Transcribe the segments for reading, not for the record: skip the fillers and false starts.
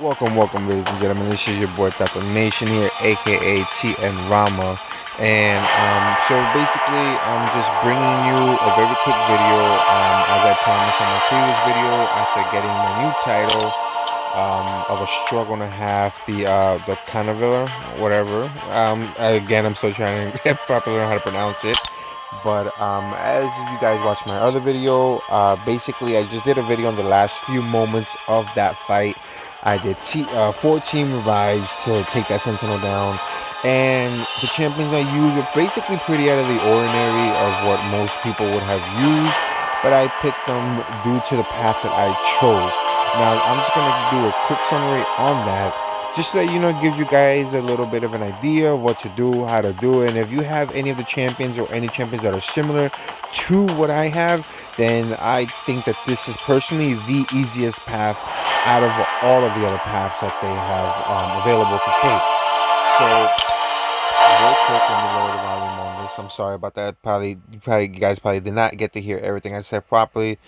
Welcome, ladies and gentlemen. This is your boy Tato Nation here, aka TN Rama, and so basically, I'm just bringing you a very quick video. As I promised on my previous video, after getting my new title, of a struggle and a half, the Canavilla, whatever. Again, I'm still trying to properly learn how to pronounce it. But as you guys watch my other video, basically I just did a video on the last few moments of that fight. I did 14 revives to take that Sentinel down, and the champions I used were basically pretty out of the ordinary of what most people would have used, but I picked them due to the path that I chose. Now I'm just gonna do a quick summary on that, just so that gives you guys a little bit of an idea of what to do, how to do it. And if you have any of the champions or any champions that are similar to what I have, then I think that this is personally the easiest path out of all of the other paths that they have available to take. So, real quick, let me lower the volume on this. I'm sorry about that. You guys probably did not get to hear everything I said properly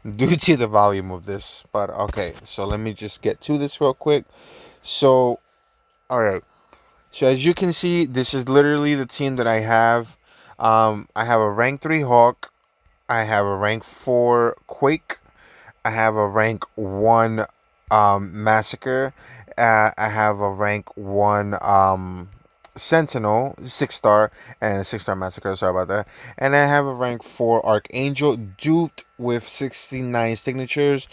due to the volume of this. But okay, so let me just get to this real quick. So, all right. So as you can see, this is literally the team that I have. I have a rank 3 Hawk. I have a rank 4 Quake. I have a rank 1 Massacre. I have a rank 1 Sentinel, 6-star, and a 6-star Massacre. Sorry about that. And I have a rank 4 Archangel, duped with 69 signatures.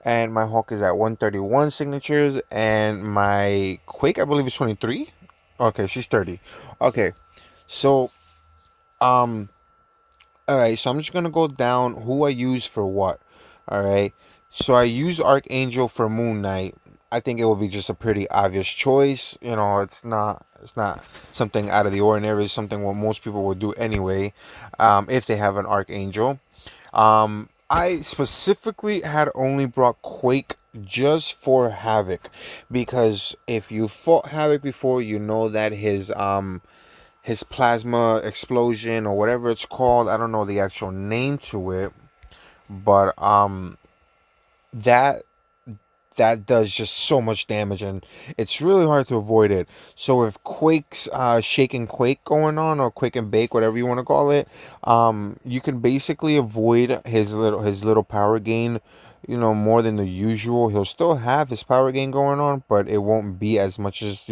And my Hawk is at 131 signatures. And my Quake, I believe, is 23. Okay, she's 30. Okay, so, um, all right, so I'm just gonna go down who I use for what. All right, so I use Archangel for Moon Knight. I think it will be just a pretty obvious choice. It's not something out of the ordinary. It's something what most people would do anyway, if they have an Archangel. I specifically had only brought Quake just for Havoc, because if you fought Havoc before, you know that his plasma explosion or whatever it's called, I don't know the actual name to it, but that that does just so much damage, and it's really hard to avoid it. So if Quake's Shake and Quake going on, or Quake and Bake, whatever you want to call it, you can basically avoid his little power gain, more than the usual. He'll still have his power gain going on, but it won't be as much as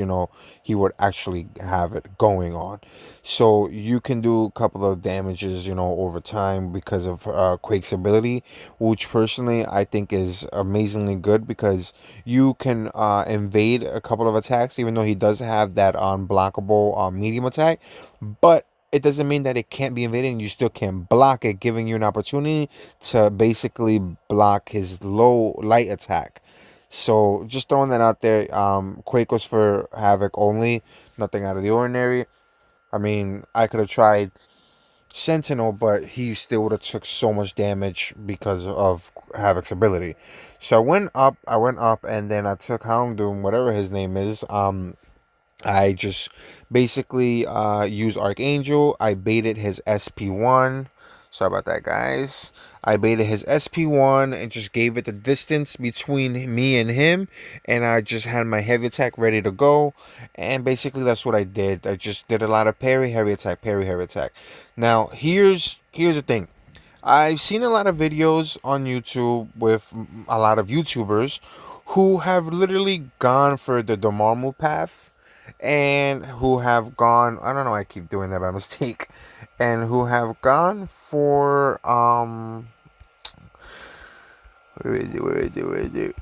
he would actually have it going on. So you can do a couple of damages, over time, because of Quake's ability, which personally I think is amazingly good, because you can invade a couple of attacks, even though he does have that unblockable medium attack. But it doesn't mean that it can't be invaded, and you still can block it, giving you an opportunity to basically block his low light attack. So just throwing that out there. Quake was for Havoc only, nothing out of the ordinary. I mean, I could have tried Sentinel, but he still would have took so much damage because of Havoc's ability. So I went up, and then I took Houndoom, whatever his name is. I just basically used Archangel. I baited his SP1. Sorry about that, guys. I baited his SP1 and just gave it the distance between me and him. And I just had my heavy attack ready to go. And basically, that's what I did. I just did a lot of parry, heavy attack, parry, heavy attack. Now, here's the thing. I've seen a lot of videos on YouTube with a lot of YouTubers who have literally gone for the Dormammu path, and who have gone, I don't know, I keep doing that by mistake, and who have gone for where is it?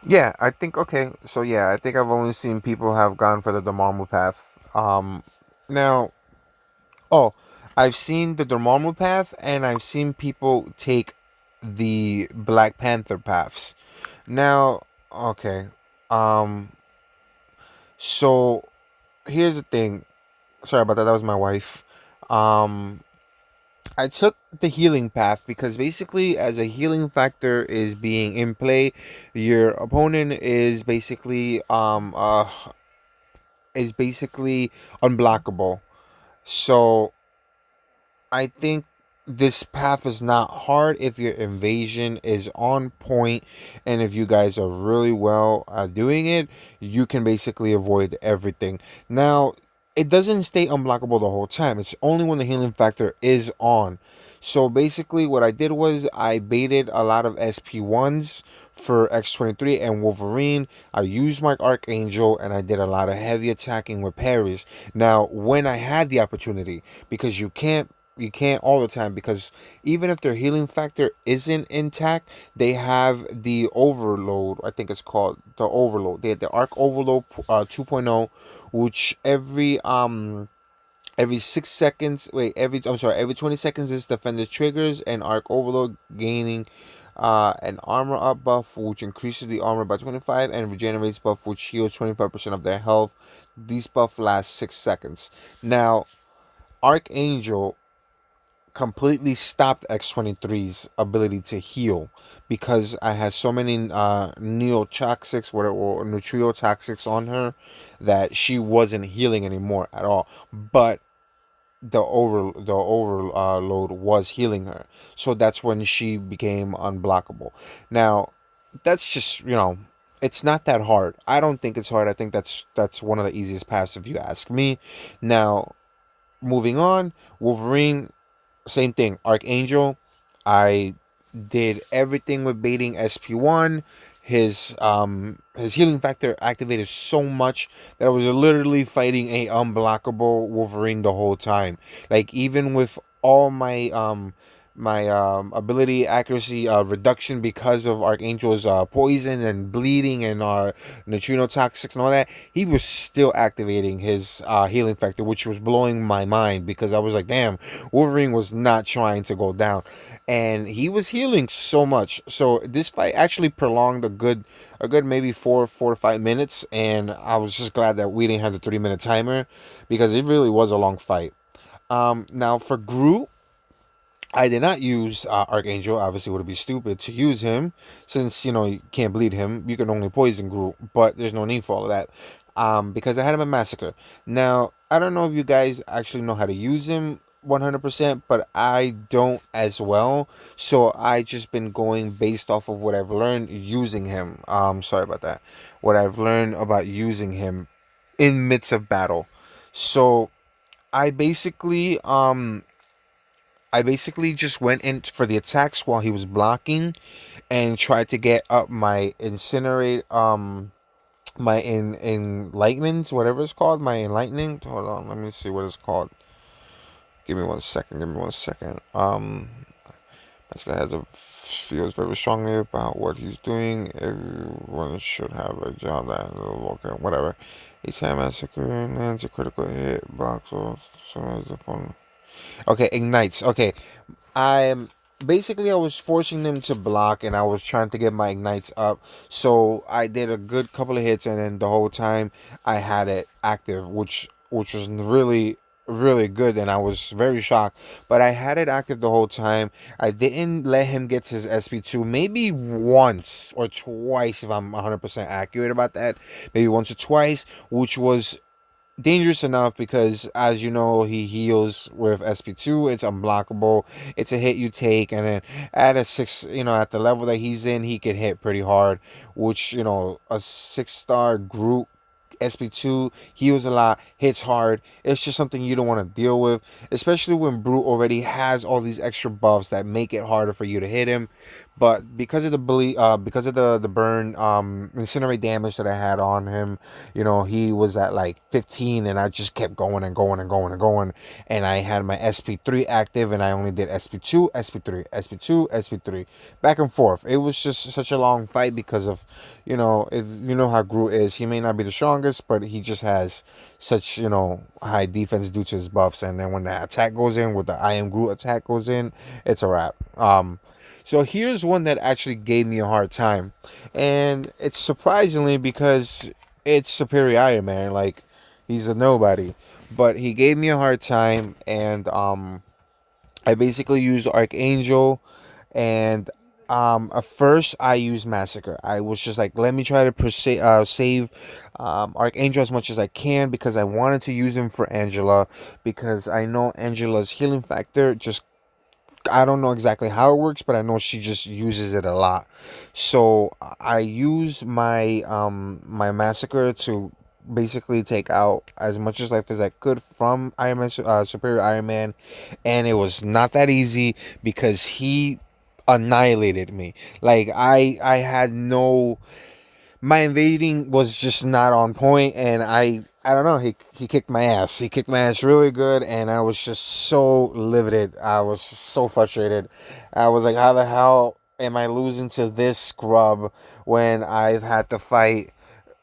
Yeah, I think, okay, so yeah, I think I've only seen people have gone for the Dormammu path. Now, oh, I've seen the Dormammu path, and I've seen people take the Black Panther paths. Now, okay, um so here's the thing. Sorry about that. That was my wife. Um, I took the healing path because basically, as a healing factor is being in play, your opponent is basically unblockable. So I think. this path is not hard if your invasion is on point, and if you guys are really well doing it, you can basically avoid everything. Now, it doesn't stay unblockable the whole time. It's only when the healing factor is on. So basically what I did was I baited a lot of SP1s for X23 and Wolverine. I used my Archangel and I did a lot of heavy attacking with parries. Now, when I had the opportunity, because you can't all the time, because even if their healing factor isn't intact, they have the overload. I think it's called the overload. They had the Arc Overload 2.0, which every 6 seconds, wait, every 20 seconds this defender triggers an Arc Overload, gaining an armor up buff which increases the armor by 25, and regenerates buff which heals 25% of their health. These buff lasts 6 seconds. Now, Archangel completely stopped X23's ability to heal, because I had so many neotoxics, or nutriotoxics on her, that she wasn't healing anymore at all. But the overload was healing her, so that's when she became unblockable. Now, that's just, it's not that hard. I don't think it's hard. I think that's one of the easiest paths, if you ask me. Now, moving on, Wolverine, same thing. Archangel, I did everything with baiting SP1. His healing factor activated so much that I was literally fighting a unblockable Wolverine the whole time. Like, even with all my ability accuracy reduction because of Archangel's poison and bleeding and neutrino toxics and all that, he was still activating his healing factor, which was blowing my mind, because I was like, damn, Wolverine was not trying to go down, and he was healing so much. So this fight actually prolonged a good maybe 4 to 5 minutes, and I was just glad that we didn't have the 3-minute timer, because it really was a long fight. Now for Groot, I did not use Archangel. Obviously, it would be stupid to use him, since you can't bleed him. You can only poison Groot, but there's no need for all of that. Because I had him in Massacre. Now, I don't know if you guys actually know how to use him 100%, but I don't as well. So I just been going based off of what I've learned using him. Sorry about that. What I've learned about using him in midst of battle. So I basically um I basically just went in for the attacks while he was blocking, and tried to get up my incinerate, my enlightenment, whatever it's called, my enlightening. Hold on, let me see what it's called. Give me 1 second. Give me 1 second. This guy feels very strongly about what he's doing. Everyone should have a job that okay, whatever. He's had massacre and lands a critical hit box or so as opponent. Okay, ignites. Okay, I'm basically, I was forcing them to block, and I was trying to get my ignites up. So I did a good couple of hits, and then the whole time I had it active, which was really good, and I was very shocked. But I had it active the whole time. I didn't let him get to his SP2, maybe once or twice, if I'm 100% accurate about that. Maybe once or twice, which was dangerous enough, because, as you know, he heals with SP2. It's unblockable. It's a hit you take, and then at a six, at the level that he's in, he can hit pretty hard, which, a 6-star group SP2 heals a lot, hits hard. It's just something you don't want to deal with, especially when Brute already has all these extra buffs that make it harder for you to hit him. But because of because of the burn, incinerate damage that I had on him, he was at like 15, and I just kept going and going and going and going. And I had my SP3 active, and I only did SP2, SP3, SP2, SP3, back and forth. It was just such a long fight, because of, if you know how Groot is, he may not be the strongest, but he just has such, high defense due to his buffs. And then when the attack goes in, with the I am Groot attack goes in, it's a wrap. So here's one that actually gave me a hard time, and it's surprisingly, because it's Superior Iron Man. Like, he's a nobody, but he gave me a hard time, and I basically used Archangel, and at first I used Massacre. I was just like, let me try to save Archangel as much as I can, because I wanted to use him for Angela, because I know Angela's healing factor just I don't know exactly how it works, but I know she just uses it a lot. So I use my massacre to basically take out as much as life as I could from Iron Man, Superior Iron Man, and it was not that easy because he annihilated me. Like I had no, my invading was just not on point, and I don't know, he kicked my ass. He kicked my ass really good, and I was just so livid. I was so frustrated. I was like, how the hell am I losing to this scrub when I've had to fight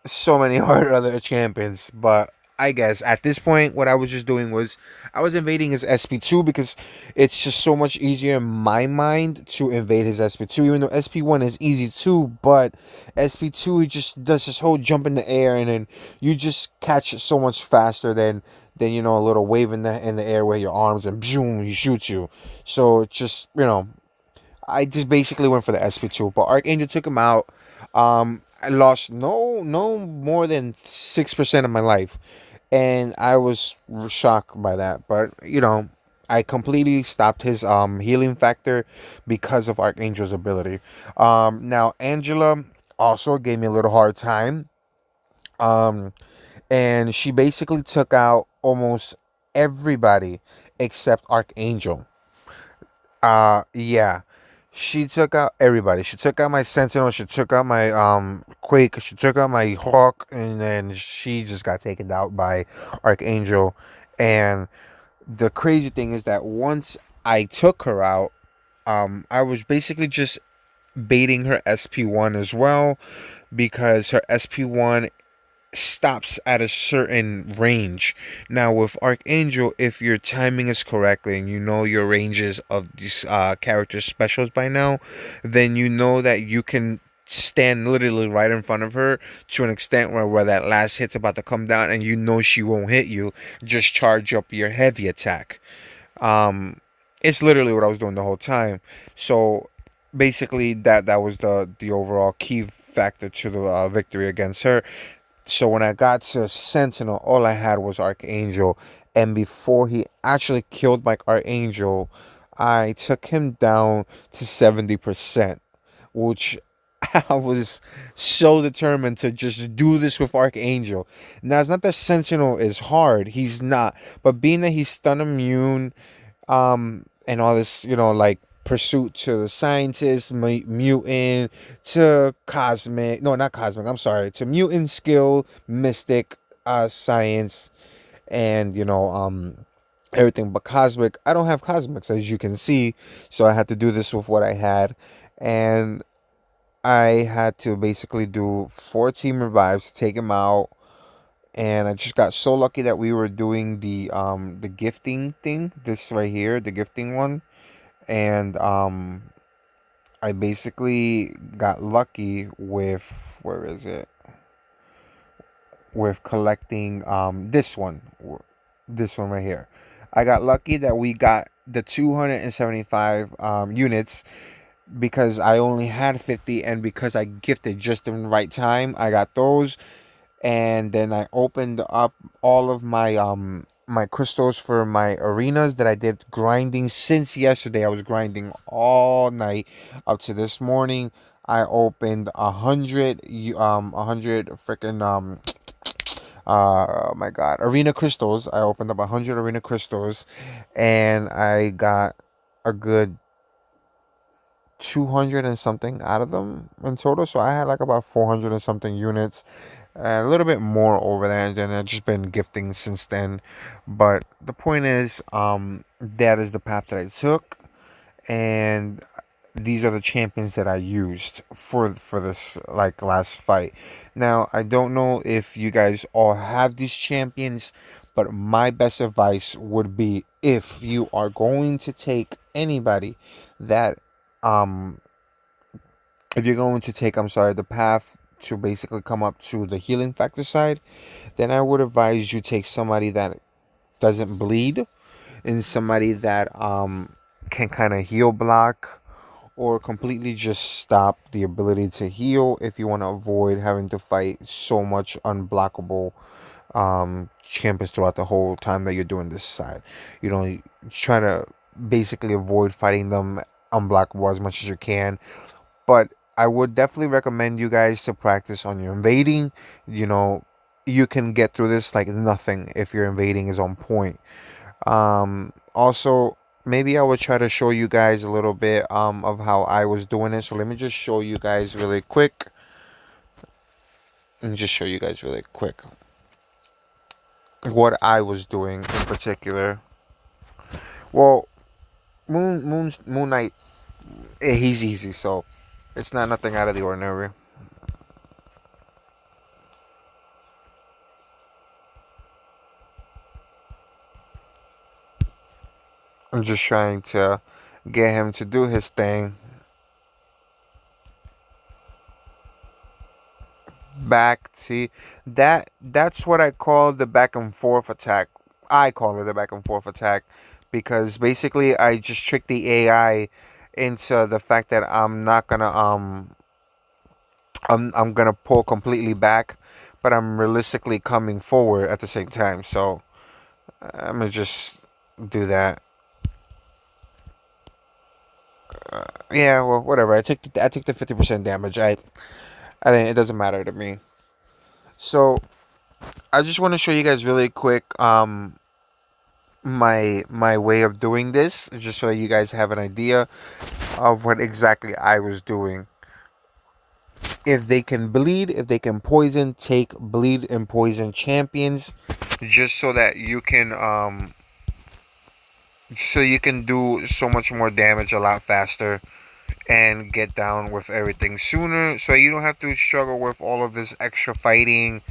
so many hard other champions? But I guess at this point, what I was just doing was I was invading his SP2 because it's just so much easier in my mind to invade his SP2, even though SP1 is easy too. But SP2, he just does this whole jump in the air, and then you just catch it so much faster than you know, a little wave in the air with your arms, and boom, he shoots you. So it just, you know, I just basically went for the SP2, but Archangel took him out. I lost no more than 6% of my life, and I was shocked by that. But you know, I completely stopped his healing factor because of Archangel's ability. Now Angela also gave me a little hard time. Um, and she basically took out almost everybody except Archangel. Yeah. She took out everybody. She took out my Sentinel. She took out my Quake. She took out my Hawk, and then she just got taken out by Archangel. And the crazy thing is that once I took her out, I was basically just baiting her SP1 as well, because her SP1 stops at a certain range. Now with Archangel, if your timing is correctly and you know your ranges of these character specials by now, then you know that you can stand literally right in front of her to an extent where that last hit's about to come down and you know she won't hit you. Just charge up your heavy attack. um it's literally what I was doing the whole time. So basically that was the overall key factor to the victory against her. So when I got to Sentinel, all I had was Archangel, and before he actually killed my Archangel, I took him down to 70%, which I was so determined to just do this with Archangel. Now it's not that Sentinel is hard; he's not. But being that he's stun immune, and all this, you know, like pursuit to the scientist, mutant, to cosmic, no, not cosmic, I'm sorry, to mutant, skill, mystic, science, and you know, everything but cosmic. I don't have cosmics, as you can see, so I had to do this with what I had. And I had to basically do 4 team revives to take him out. And I just got so lucky that we were doing the gifting thing, this right here, the gifting one. And I basically got lucky with, where is it, with collecting this one right here. I got lucky that we got the 275 units, because I only had 50, and because I gifted just in the right time, I got those. And then I opened up all of my crystals for my arenas that I did grinding since yesterday. I was grinding all night up to this morning. I opened 100 freaking oh my god, arena crystals. I opened up 100 arena crystals, and I got a good 200 and something out of them in total. So I had like about 400 and something units, a little bit more over there, and then I've just been gifting since then. But the point is, that is the path that I took, and these are the champions that I used for this like last fight. Now I don't know if you guys all have these champions, but my best advice would be, if you are going to take anybody that um if you're going to take, I'm sorry, the path to basically come up to the healing factor side, then I would advise you take somebody that doesn't bleed, and somebody that can kind of heal block, or completely just stop the ability to heal, if you want to avoid having to fight so much unblockable champions throughout the whole time that you're doing this side. You know, try to basically avoid fighting them on Black Wall as much as you can. But I would definitely recommend you guys to practice on your invading. You know, you can get through this like nothing if your invading is on point. Also, maybe I would try to show you guys a little bit of how I was doing it. So let me just show you guys really quick. Let me just show you guys really quick what I was doing in particular. Well, Moon Knight, he's easy, so it's not nothing out of the ordinary. I'm just trying to get him to do his thing. Back, see, that's what I call the back and forth attack. I call it the back and forth attack because basically I just trick the AI into the fact that I'm not gonna I'm gonna pull completely back, but I'm realistically coming forward at the same time. So I'm gonna just do that. Yeah, well, whatever. I took the 50% damage. I didn't. It doesn't matter to me. So I just want to show you guys really quick my way of doing this, just so you guys have an idea of what exactly I was doing. If they can bleed, if they can poison, take bleed and poison champions, just so you can do so much more damage a lot faster and get down with everything sooner, so you don't have to struggle with all of this extra fighting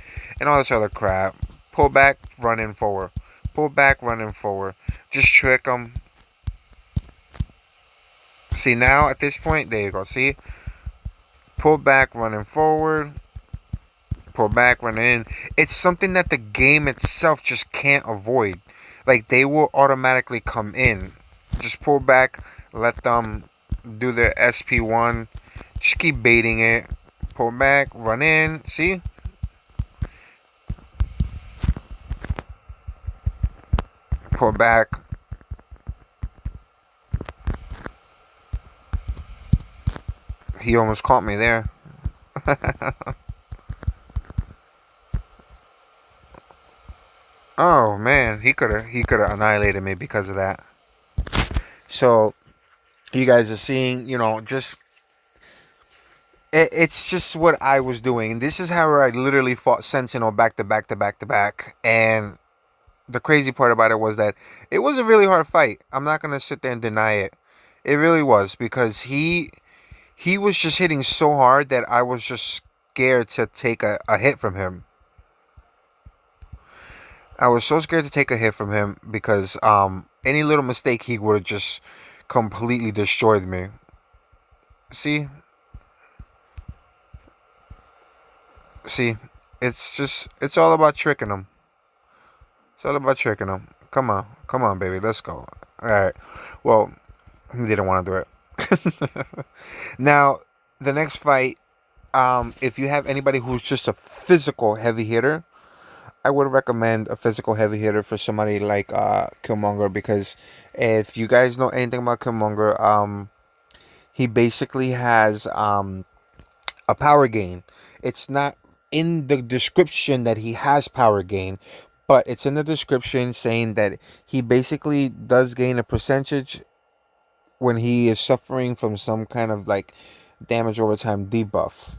and all this other crap. Pull back, running forward. Pull back, running forward. Just trick them. See, now at this point, there you go. See, pull back, running forward. Pull back, run in. It's something that the game itself just can't avoid. Like, they will automatically come in. Just pull back, let them do their SP1. Just keep baiting it. Pull back, run in. See? Pull back. He almost caught me there. Oh man, he could have annihilated me because of that. So you guys are seeing, just it's just what I was doing. This is how I literally fought Sentinel back to back to back to back. And the crazy part about it was that it was a really hard fight. I'm not gonna sit there and deny it. It really was, because he was just hitting so hard that I was just scared to take a hit from him. I was so scared to take a hit from him because any little mistake he would have just completely destroyed me. See? See? It's all about tricking him. It's all about tricking him. Come on. Come on, baby. Let's go. Alright. Well, he didn't want to do it. Now, the next fight, if you have anybody who's just a physical heavy hitter, I would recommend a physical heavy hitter for somebody like Killmonger, because if you guys know anything about Killmonger, he basically has a power gain. It's not in the description that he has power gain, but it's in the description saying that he basically does gain a percentage when he is suffering from some kind of like damage over time debuff.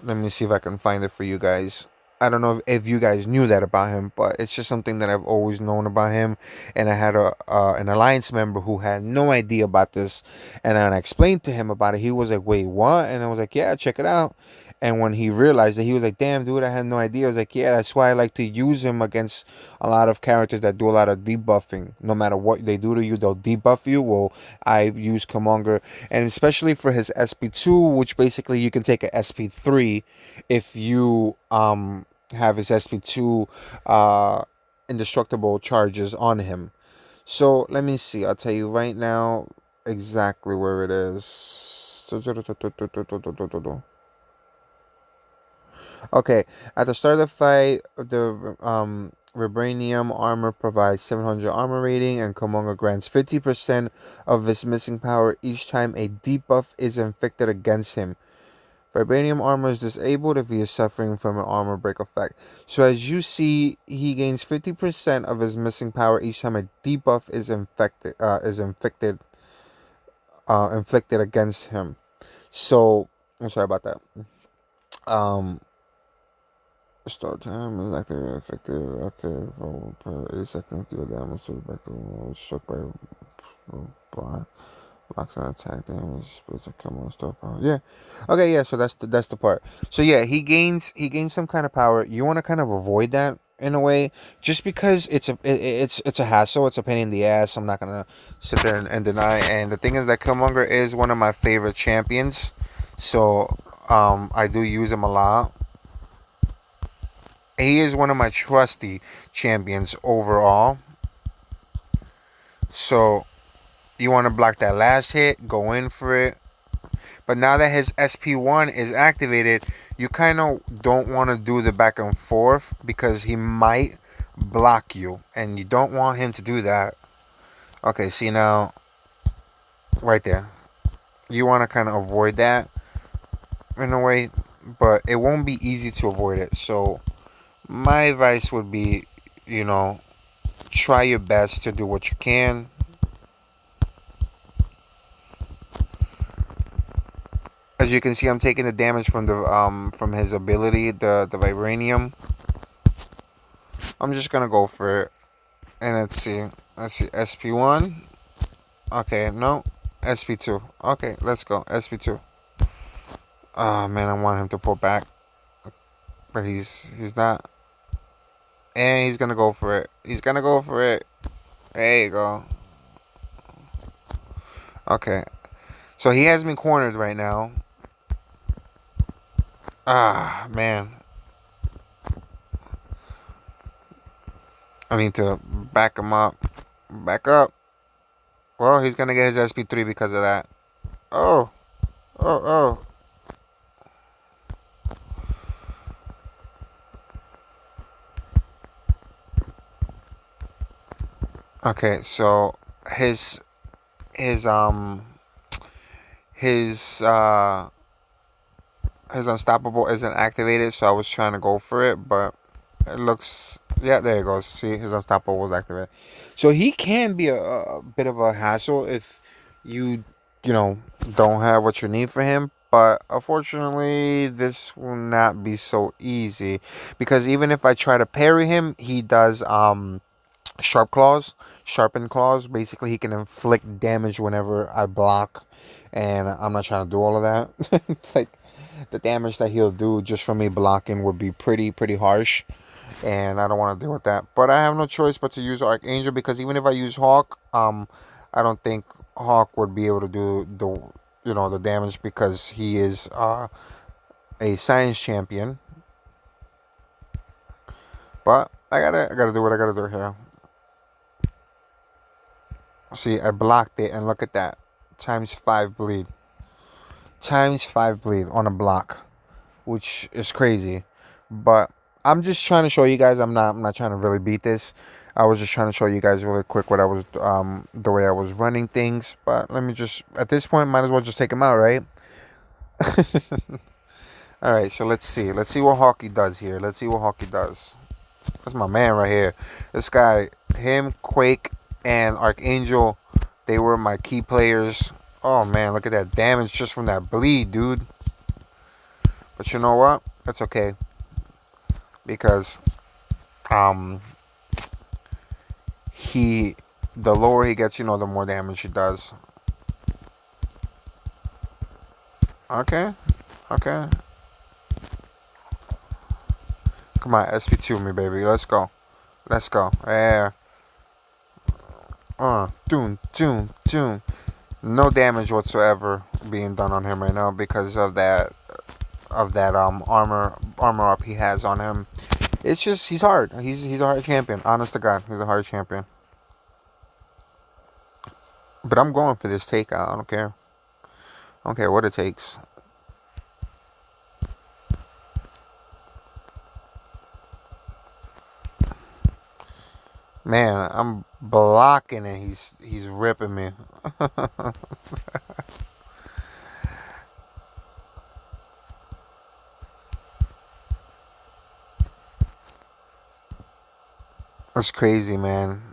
Let me see if I can find it for you guys. I don't know if you guys knew that about him, but it's just something that I've always known about him. And I had an alliance member who had no idea about this, and then I explained to him about it. He was like, "Wait, what?" And I was like, "Yeah, check it out." And when he realized that, he was like, "Damn, dude, I had no idea." I was like, "Yeah, that's why I like to use him against a lot of characters that do a lot of debuffing. No matter what they do to you, they'll debuff you." Well, I use Killmonger, and especially for his SP2, which basically you can take a SP3 if you have his SP2 indestructible charges on him. So let me see. I'll tell you right now exactly where it is. Okay, at the start of the fight, the Vibranium armor provides 700 armor rating, and Killmonger grants 50% of his missing power each time a debuff is inflicted against him. Vibranium armor is disabled if he is suffering from an armor break effect. So as you see, he gains 50% of his missing power each time a debuff is inflicted against him. So I'm sorry about that. Um, Start time is active effective. Okay, for per 8 seconds, deal damage to the back to struck by blind. Blocks an attack damage. Splits a come on stop power. Yeah. Okay. Yeah. So that's the part. So yeah, he gains some kind of power. You want to kind of avoid that in a way, just because it's a hassle. It's a pain in the ass. I'm not gonna sit there and deny. And the thing is that Killmonger is one of my favorite champions. So I do use him a lot. He is one of my trusty champions overall. So you want to block that last hit, go in for it. But now that his SP1 is activated, you kind of don't want to do the back and forth because he might block you. And you don't want him to do that. Okay, see now, right there. You want to kind of avoid that in a way. But it won't be easy to avoid it. So my advice would be, you know, try your best to do what you can. As you can see, I'm taking the damage from his ability, the vibranium. I'm just gonna go for it, and let's see. SP1. Okay, no, SP2. Okay, let's go SP2. Oh man, I want him to pull back, but he's not, and he's gonna go for it. He's gonna go for it. There you go. Okay, so he has me cornered right now. Ah man, I need to back him up. Back up. Well, he's gonna get his SP3 because of that. Oh, oh. Okay, so his his um his uh his unstoppable isn't activated, so I was trying to go for it, but it looks, yeah, there it goes. See, his unstoppable was activated. So he can be a bit of a hassle if you know don't have what you need for him. But unfortunately, this will not be so easy because even if I try to parry him, he does sharpened claws. Basically, he can inflict damage whenever I block, and I'm not trying to do all of that. It's like the damage that he'll do just from me blocking would be pretty harsh, and I don't want to deal with that. But I have no choice but to use Archangel because even if I use Hawk, I don't think Hawk would be able to do the damage because he is a science champion. But I gotta do what I gotta do here. See, I blocked it, and look at that. Times 5 bleed. Times 5 bleed on a block, which is crazy. But I'm just trying to show you guys. I'm not trying to really beat this. I was just trying to show you guys really quick what I was the way I was running things. But let me just, at this point, might as well just take him out, right? All right. So let's see. Let's see what Hawkeye does here. Let's see what Hawkeye does. That's my man right here. This guy, him, Quake, and Archangel, they were my key players. Oh man, look at that damage just from that bleed, dude. But you know what? That's okay. Because the lower he gets, the more damage he does. Okay. Okay. Come on, SP2 me, baby. Let's go. Let's go. Yeah. Doom. No damage whatsoever being done on him right now because of that armor up he has on him. It's just he's hard. He's a hard champion. Honest to God, he's a hard champion. But I'm going for this takeout. I don't care. I don't care what it takes. Man, I'm blocking it. He's ripping me. That's crazy, man.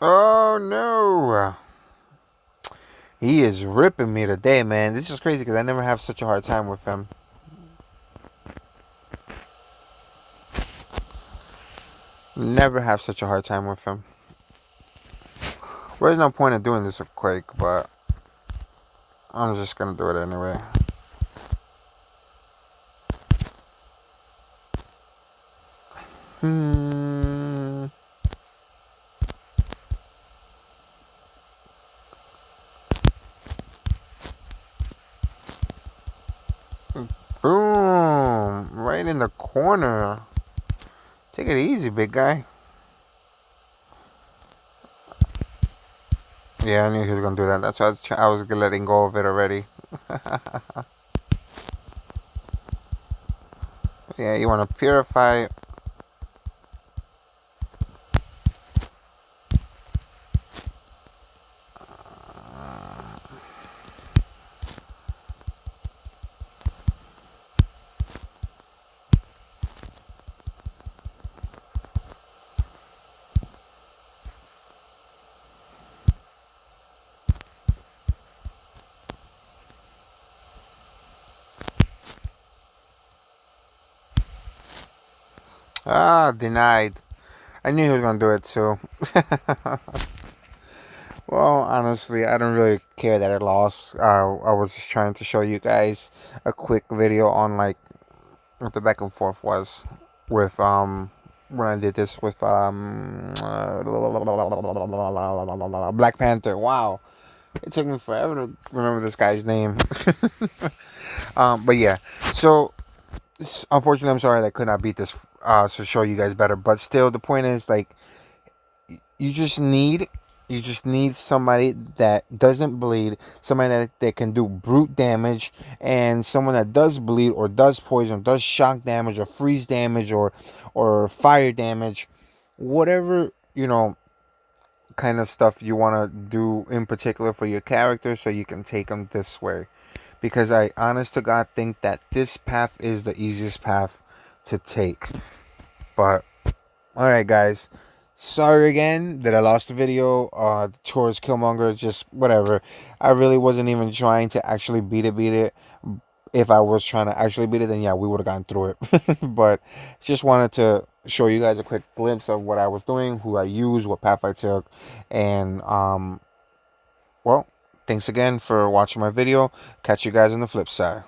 Oh no. He is ripping me today, man. This is crazy because I never have such a hard time with him. Never have such a hard time with him. There's no point in doing this with Quake, but I'm just gonna do it anyway. Boom! Right in the corner. Take it easy, big guy. Yeah, I knew he was gonna do that. That's why I was letting go of it already. Yeah, you want to purify. Ah, denied. I knew he was gonna do it too. Well, honestly, I don't really care that I lost. I was just trying to show you guys a quick video on like what the back and forth was with when I did this with Black Panther. Wow, it took me forever to remember this guy's name. But yeah, so unfortunately, I'm sorry that I could not beat this to show you guys better. But still, the point is like you just need somebody that doesn't bleed, somebody that can do brute damage, and someone that does bleed or does poison, does shock damage or freeze damage or fire damage, whatever kind of stuff you want to do in particular for your character, so you can take them this way. Because I honest to God think that this path is the easiest path to take. But alright, guys. Sorry again that I lost the video. Towards Killmonger, just whatever. I really wasn't even trying to actually beat it. If I was trying to actually beat it, then yeah, we would have gone through it. But just wanted to show you guys a quick glimpse of what I was doing, who I used, what path I took, and well, thanks again for watching my video. Catch you guys on the flip side.